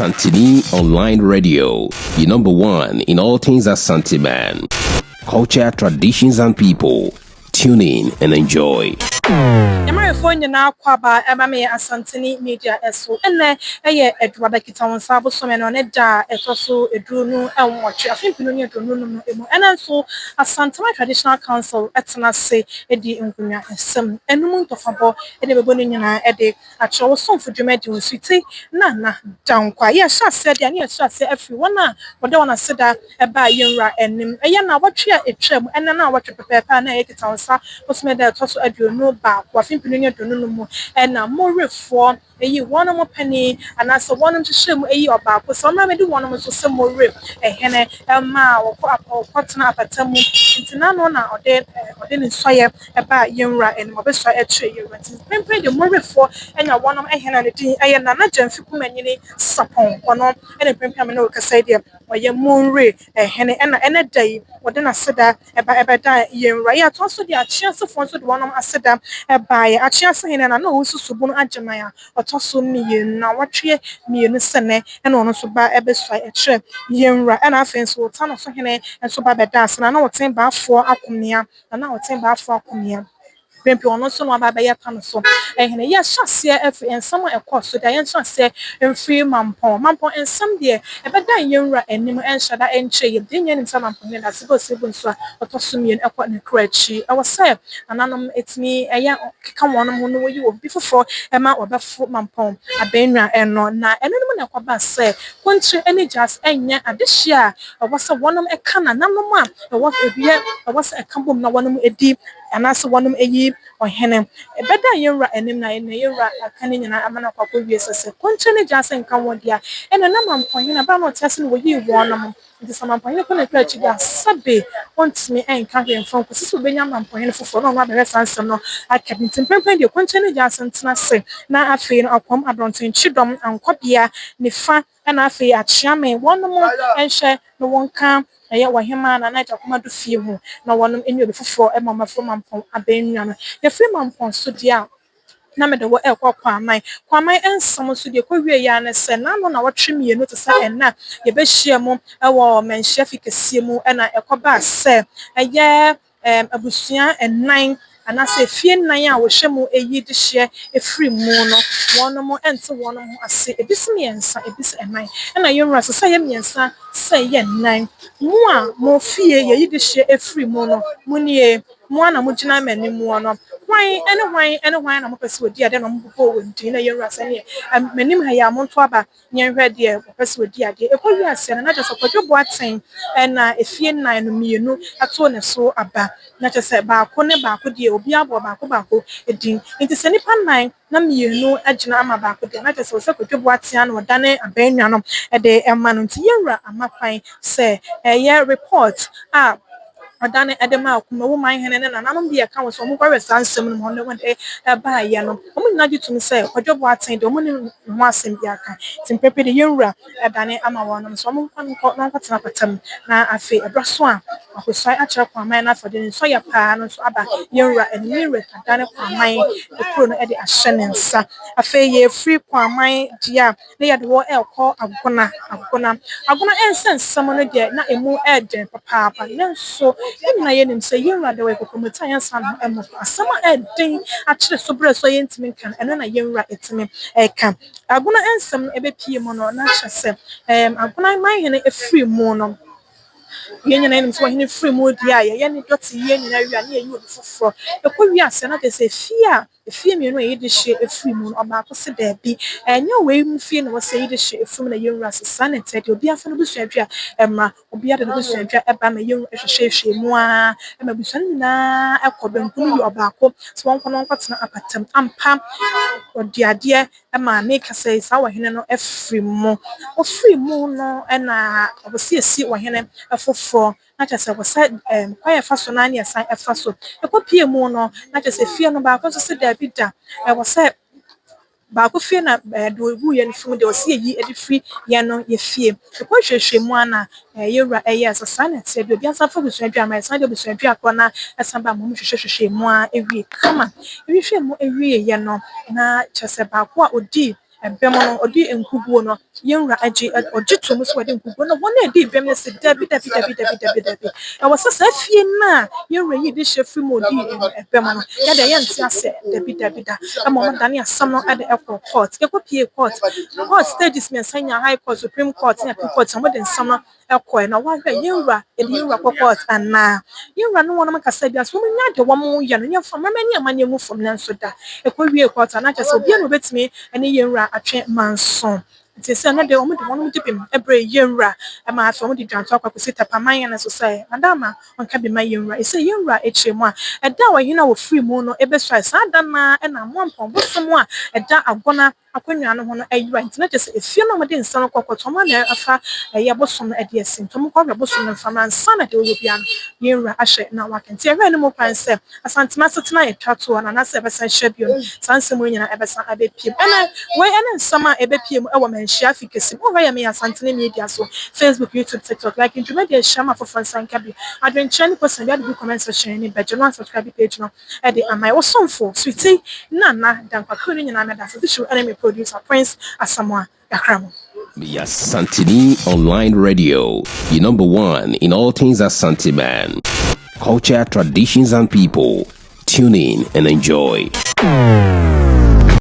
Asantini Online Radio, your number one in all things Asante man. Culture, traditions, and people. Tune in and enjoy. Phone na kwaba me Asantini Media eso ene Edward Kitawan Sabo so me no ne da etoso eduru no enwoche afempinu ne eduru no emu ene nso Asantema Traditional Council etena se edi nkunya esem enum ntofabo ene bebo no nyina ede acho so mfudwuma di nsuti na dankwa ye sha se de ne sha se afi wona wode wona seda eba yenra enim eye na wotwe etwam ene na wotwe pepepa na Kitawan Sa osme da etoso aduonu ba afempinu no na morefo eyi wono mo pani anase wono hyehyem eyi obaako so na me de wono so se more ehene ma wokotena apatamu ntina no na ode ne soye eba yenra en mo be so etwe yenra pempe de morefo enya wono ehene ne din eye na jamfi kumanyini sapon ono ene pempe me no kasa de oye monre ehene ene dai wode na seda eba da yenra ya to so de achiasefo so de wono aseda eba ya achiase hene na no susubu no agema otoso mienu na watwe mienu sene ena ono so ba ebeso etre yenra ena afenso ta no so hene enso ba beda asena na woten ba afo akomia na woten ba afo akomia pempe ono so no aba ya ta no so ehene ya hyase efi ensam ekoso da yen hyase emfiri mampon ensam de ebeda yenra enim enhyada enche ye de nyen nsam mampon ne da sebo nso otoso mienu ekọ ne krachi awose ananom etimi eya keka wono ho no woyi obi foforo ema obefo mampon abenwa eno na enenum na kwaba se kontre eni jas enya adehia obose wonom eka na nanom a ewo ebie obose eka bom na wonom edi anase wonom eyi ohene ebeda yenra enim na yenra akane nyina amana kwakọ wie sese kontre ni jas enka wodia eno na mampon hina ba no tiase no woyi wonom ndi samampon ko na kra chi ga sabe ontimi enka hwemfon ko sisi obenya mampon hina foforo no abere sansem no akabintin pempen de kontre ni jas ntena se na afi no akwam abronten chidom ankobia ne fa na afi achiame wonom enhye no wonka eye wahema na na jakoma do fie hu na wonom eni obi foforo emamafo mampon abenwa no ye free mampon so dia na me de wo ekwa kwaman ensam so de kowie ya ne se na no na wotwe mienu to sa enna ye be hia mu ewo menhia fikesie mu na ekoba se eye abusua enan anase fie nan a wo hwemu eyi de hye efri mu no wono mo ente wono mo ase ebisi miensa ebisi enan na yenra so say miensa say ye nan mu a mo fie ye yi de hye efri mu no munie mu ana mo gina mani mu no hwan na mo pese odi ade na mo popo odi na yenra se ne manim ha ya mo nto aba nyenhwe de mo pese odi ade ekowi ase na just kwadwo aten na efie nan no mienu ato ne so aba na just baako ne baako de obi abo baako edin nti se nipa nan na mienu agina ama baako de na just se kwadwo aten na odane abenwa no de ema no nti yenra amafan se ye report odane edema akuma wo man hene na nanom bi aka wo so mo kware sansem no mo ne ba ye no mo nyina ditumi se kwadwo aten de mo ne ho asem bi aka timpepe de yenra edane ama wonom so mo nkwa tena patam na afi ebraso a akosai akira kwaman na fode nso ya pa no so aba yenra enire edane kwaman ekro no ede ahye ne nsa afi ye free kwaman dia na ye de wo elko agona ensensam no de na emu eden papa nenso na yenim se yenra de we kokomota yansa no emo asama eden akire so bre so yentimi kan eno na yenra etimi kan agona ensam no ebepie mo no na hyese agona man hene efri mu no yenyina yenim so hene free mu dia ye ne doti ye nyina wi na ye yi obi foforo ekowi ase na de se fie mienu e de hye efri mu oba ko se da bi enye we mu fie na wo se yi de hye efri mu na yenra sesa na tede obi afa no busuadua emra obi ade no busuadua eba ma yenra hwehwehwe mu a ema busuan nyina ekobenkunu yi oba ko so won kono nkotena apatam ampa odiade ema make say sa wo hene no efri mu ofri mu no na obosi esi wo hene efoforo na chese wo sa kwaya fa so na anya san efa so ekopie mu no na chese fie no ba ko so se da bi da wo se ba ko fie na do egu ye no fum de o se yi edi free ye no ye fie ekohwehwe mu ana yewra eye sa na te de obi asa fa busuadua ma san de busuadua ko na asa ba mo hwehwe mu a ewie kama ewie mu ewie ye no na chese ba ko a odi bem no odi nkuguo no yenwura agye ogye to mu so wade nkuguo no wona edi bem no se dabi e wo sesa afie na yenwura yi di hye free modi bem no ya de yente ase dabi da ama mo dane asam no ade ekọ court ekopie court stages me sanya high court supreme court na court mo de nsam no ekọ na wa hwe yenwura edi yenwura court ana yenwura no wona makasa bia so mo nya de wo mo ya no nya fam mani amanye mu fam na nso da ekọ court na cha so bia no betimi ene yenwura atwe manson nti se na de o mo de wono dipim ebre yenwura ma afa mo de dwanto akwakosi tapaman na so sai madama onka be ma yenwura e se yenwura echemu a eda wa hina wo free mu no ebe so sa da na e na mo mpon bosom a eda agona akonwa no ho no ayiwa nti na just efie no mo de nsan kokoto ma na afa ye bosom e de asim to mo kwa bosom no fama nsan na de wo bia no yenwura ahye na wakenti e hwe no mo kwan se asantima setena e twato na na se be san hwebio sanse mo nyina e be san abepiem ena we ena nsama e be piem e wo manhia afikesi mo hwe ya me asantene media so Facebook, YouTube, TikTok, like into media shama for Fransan Kabi. Adventure ni person bi adu comment section ni be jono subscribe page no. E dey am my osomfo sweetie nana dan kwakuru nyina na da so show enemy producer Prince Asamoah Yakramo. Yes, Santini Online Radio, your number one in all things Asante man. Culture, traditions, and people. Tune in and enjoy.